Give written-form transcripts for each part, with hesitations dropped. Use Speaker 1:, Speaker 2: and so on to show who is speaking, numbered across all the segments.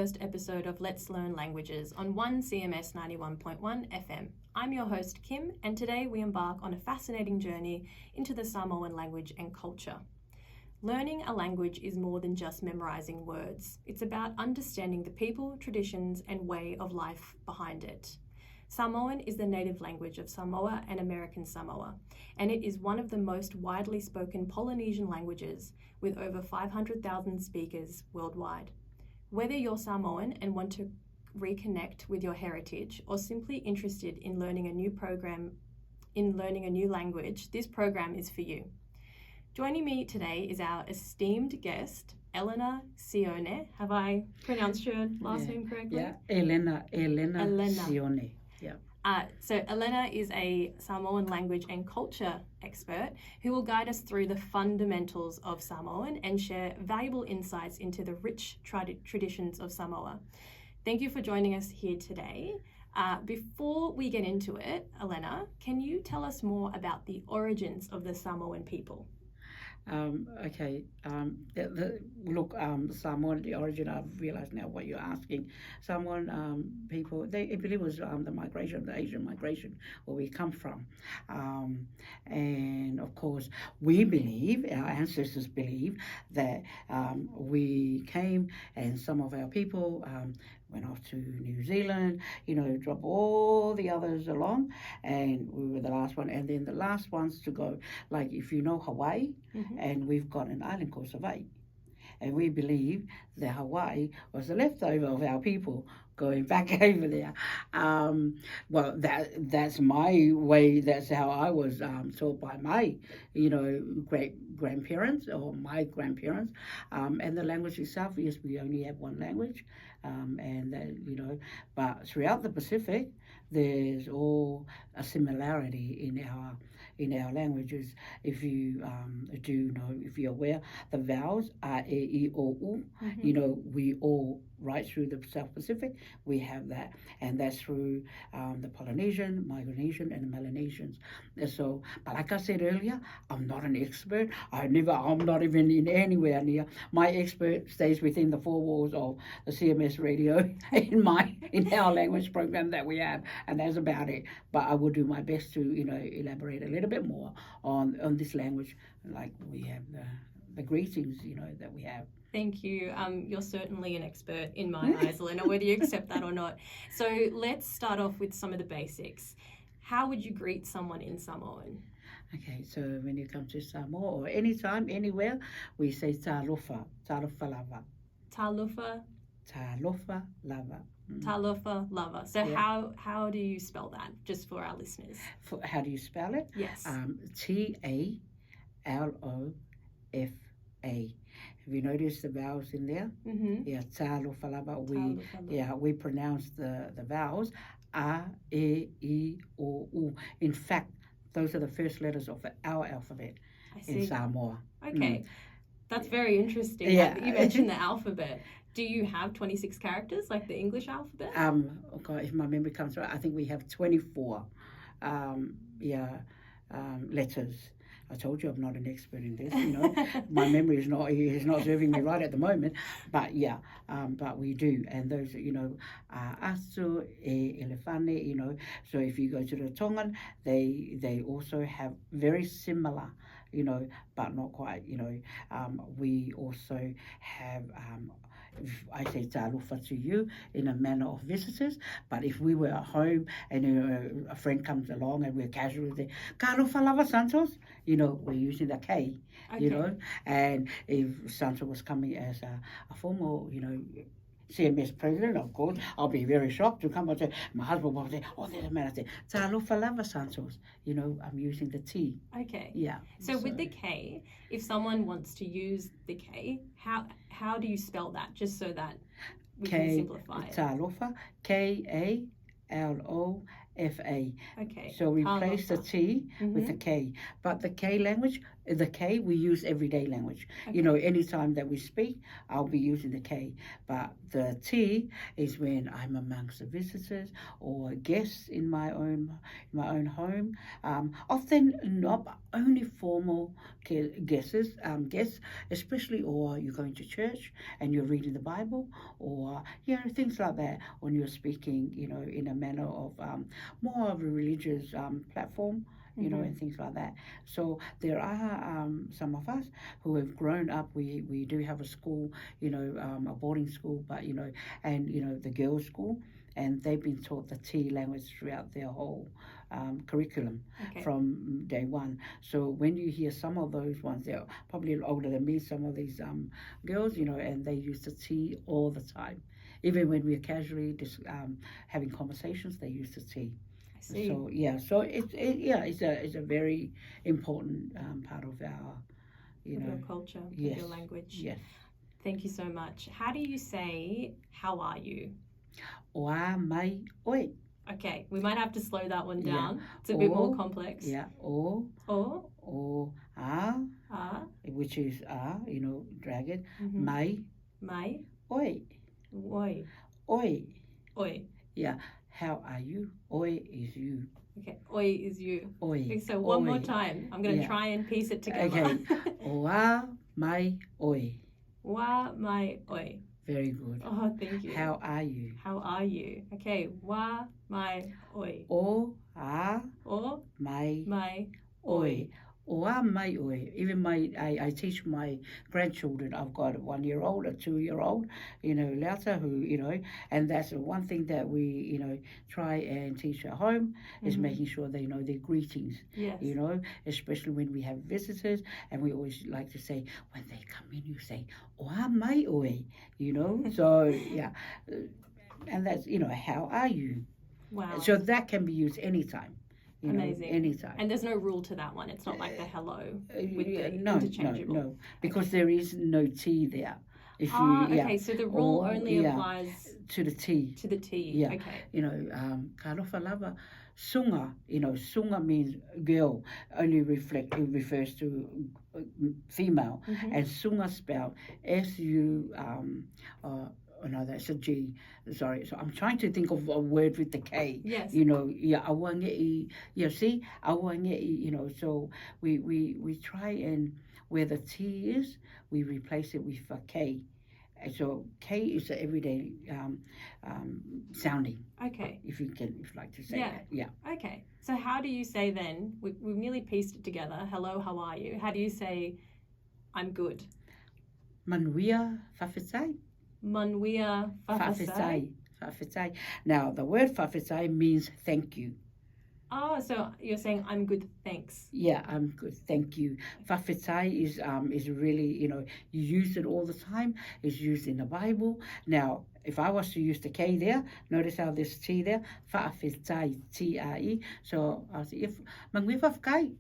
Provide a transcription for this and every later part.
Speaker 1: first episode of Let's Learn Languages on 1CMS 91.1 FM. I'm your host, Kim, and today we embark on a fascinating journey into the Samoan language and culture. Learning a language is more than just memorizing words. It's about understanding the people, traditions, and way of life behind it. Samoan is the native language of Samoa and American Samoa, and it is one of the most widely spoken Polynesian languages, with over 500,000 speakers worldwide. Whether you're Samoan and want to reconnect with your heritage, or simply interested in learning a new language, this program is for you. Joining me today is our esteemed guest, Elena Sione. Have I pronounced your last name correctly?
Speaker 2: Yeah, Elena Sione. Yeah.
Speaker 1: So Elena is a Samoan language and culture expert who will guide us through the fundamentals of Samoan and share valuable insights into the rich traditions of Samoa. Thank you for joining us here today. Before we get into it, Elena, can you tell us more about the origins of the Samoan people?
Speaker 2: Okay. Samoan, the origin, I've realized now what you're asking. Samoan people, I believe it was the migration, the Asian migration, where we come from. And of course, we believe, our ancestors believe, that we came and some of our people went off to New Zealand, dropped all the others along, and we were the last one. And then the last ones to go, like if you know Hawaii, and we've got an island called Hawaii. And we believe that Hawaii was the leftover of our people going back over there. Well, that's my way. That's how I was taught by my, great-grandparents or my grandparents. And the language itself, yes, we only have one language. But throughout the Pacific, there's all a similarity in our languages. If you if you're aware, the vowels are e, I, o, u. We all right through the South Pacific, we have that, and that's through the Polynesian, Micronesian, and the Melanesians. And so, but like I said earlier, I'm not an expert. I'm not even in anywhere near. My expert stays within the four walls of the CMS radio in our language program that we have, and that's about it. But I will do my best to elaborate a little bit more on this language, like we have the greetings that we have.
Speaker 1: Thank you. You're certainly an expert in my eyes, Elena, whether you accept that or not. So let's start off with some of the basics. How would you greet someone in Samoan?
Speaker 2: Okay, so when you come to Samoa or anytime, anywhere, we say talofa, talofa lava.
Speaker 1: Talofa?
Speaker 2: Talofa lava.
Speaker 1: Talofa lava. So
Speaker 2: yeah.
Speaker 1: How do you spell that, just for our listeners?
Speaker 2: How do you spell it?
Speaker 1: Yes.
Speaker 2: Talofa. Have you noticed the vowels in there?
Speaker 1: Mm-hmm.
Speaker 2: Yeah, talofa lava. We pronounce the vowels a, e, I, o, u. In fact, those are the first letters of our alphabet in Samoa.
Speaker 1: Okay, that's very interesting.
Speaker 2: Yeah.
Speaker 1: You mentioned the alphabet. Do you have 26 characters like the English alphabet?
Speaker 2: Okay, if my memory comes right, I think we have 24 letters. I told you I'm not an expert in this, My memory is not serving me right at the moment, but but we do. And those, asu, elefane, so if you go to the Tongan, they also have very similar, but not quite, we also have, I say talofa to you in a manner of visitors, but if we were at home and a friend comes along and we're casually saying, talofa lava Santos, we're using the K,
Speaker 1: okay.
Speaker 2: And if Santos was coming as a former, CMS president, of course, I'll be very shocked to come and say, my husband will say, oh, there's a man, I say, talofa lava Santos, I'm using the T.
Speaker 1: Okay.
Speaker 2: Yeah.
Speaker 1: So with the K, if someone wants to use the K, how do you spell that, just so that we can simplify it?
Speaker 2: Talofa, K-A-L-O-F-A.
Speaker 1: Okay.
Speaker 2: So we replace the T with the K. But the K language The K we use everyday language.
Speaker 1: Okay.
Speaker 2: You know, anytime that we speak, I'll be using the K. But the T is when I'm amongst the visitors or guests in my own home. Often not only formal guests, especially or you're going to church and you're reading the Bible, or things like that. When you're speaking, in a manner of more of a religious platform. And things like that. So there are some of us who have grown up. We do have a school, a boarding school, but and the girls' school, and they've been taught the T language throughout their whole curriculum from day one. So when you hear some of those ones, they're probably older than me. Some of these girls, and they use the T all the time. Even when we're casually having conversations, they use the T.
Speaker 1: See.
Speaker 2: So it's a very important part of our,
Speaker 1: your culture,
Speaker 2: yes,
Speaker 1: your language.
Speaker 2: Yes.
Speaker 1: Thank you so much. How do you say "How are you"?
Speaker 2: Oa mai oi.
Speaker 1: Okay, we might have to slow that one down.
Speaker 2: Yeah.
Speaker 1: It's a bit more complex.
Speaker 2: Yeah. O a, which is dragon.
Speaker 1: Mm-hmm.
Speaker 2: Mai oi.
Speaker 1: Oi.
Speaker 2: Oi.
Speaker 1: Oi.
Speaker 2: Yeah. How are you? Oi is you.
Speaker 1: Okay, oi is you.
Speaker 2: Oi.
Speaker 1: Okay, so one more time. I'm going to try and piece it together.
Speaker 2: Okay. Oa mai oi.
Speaker 1: Wa mai oi.
Speaker 2: Very good.
Speaker 1: Oh, thank you.
Speaker 2: How are you?
Speaker 1: How are you? Okay, wa mai oi.
Speaker 2: O a mai oi. Oa mai oi. Even I teach my grandchildren. I've got a 1-year-old, a 2-year-old, Lauta, who, and that's one thing that we, try and teach at home is making sure they know their greetings.
Speaker 1: Yes.
Speaker 2: Especially when we have visitors, and we always like to say, when they come in, you say, oa mai oi, so yeah. And that's, how are you?
Speaker 1: Wow.
Speaker 2: So that can be used anytime.
Speaker 1: Amazing.
Speaker 2: Anytime.
Speaker 1: And there's no rule to that one. It's not like the hello with the
Speaker 2: no,
Speaker 1: interchangeable.
Speaker 2: No, because there is no T there. If
Speaker 1: okay, so the rule only applies
Speaker 2: to the T.
Speaker 1: To the T.
Speaker 2: Yeah.
Speaker 1: Okay.
Speaker 2: Talofa lava. Sunga, sunga means girl, only refers to female, and sunga spelled S-U, no, that's a G. Sorry. So I'm trying to think of a word with the K.
Speaker 1: Yes.
Speaker 2: Awangei. See, awangei. So we try and where the T is, we replace it with a K. So K is the everyday sounding.
Speaker 1: Okay.
Speaker 2: If you like to say that. Yeah.
Speaker 1: Okay. So how do you say then? We've nearly pieced it together. Hello, how are you? How do you say, I'm good?
Speaker 2: Manuia whawhetai.
Speaker 1: Manuia whawhetai.
Speaker 2: Whawhetai. Now, the word whawhetai means thank you.
Speaker 1: Oh, so you're saying I'm good, thanks.
Speaker 2: Yeah, I'm good, thank you. Whawhetai is really, you use it all the time. It's used in the Bible. Now, if I was to use the K there, notice how there's T there. Whawhetai, T-R-E. So I'll say, if Manuia whawhetai.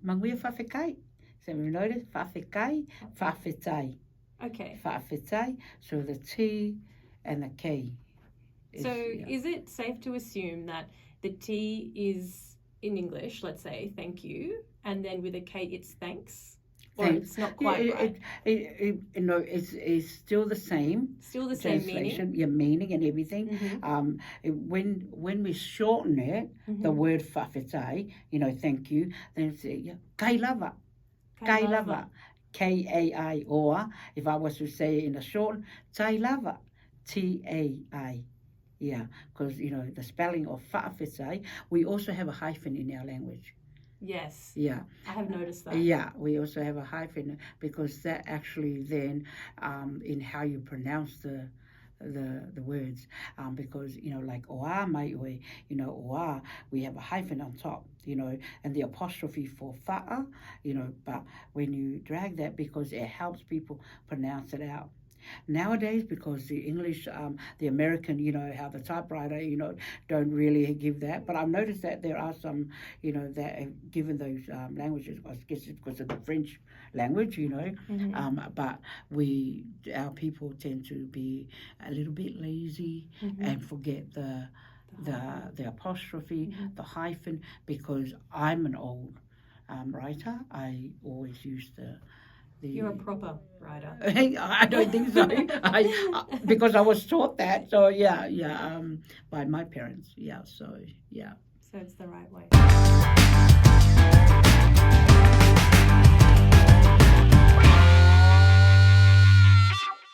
Speaker 2: Manuia whawhetai. So we notice whawhetai.
Speaker 1: Okay.
Speaker 2: Whawhetai. So the T and the K.
Speaker 1: Is it safe to assume that the T is in English, let's say, thank you, and then with a K it's thanks? Or it's not quite right?
Speaker 2: It's still the same.
Speaker 1: Still the same meaning?
Speaker 2: Yeah, meaning and everything. When we shorten it, the word whawhetai, thank you, then it's kai lava. Kai lava. K-A-I, or if I was to say in a short, tai lava. T-A-I. Yeah, because, the spelling of whawhetai, we also have a hyphen in our language.
Speaker 1: Yes.
Speaker 2: Yeah.
Speaker 1: I have noticed that.
Speaker 2: Yeah, we also have a hyphen because that actually then, in how you pronounce the words, because, like oa mai oi, oa, we have a hyphen on top, and the apostrophe for fa'a, but when you drag that, because it helps people pronounce it out. Nowadays, because the English, the American, how the typewriter, don't really give that. But I've noticed that there are some, that have given those languages, I guess it's because of the French language, but our people tend to be a little bit lazy and forget the apostrophe, the hyphen, because I'm an old writer, I always use the.
Speaker 1: You're a proper writer.
Speaker 2: I don't think so. Because I was taught that. So by my parents. Yeah. So yeah.
Speaker 1: So it's the right way.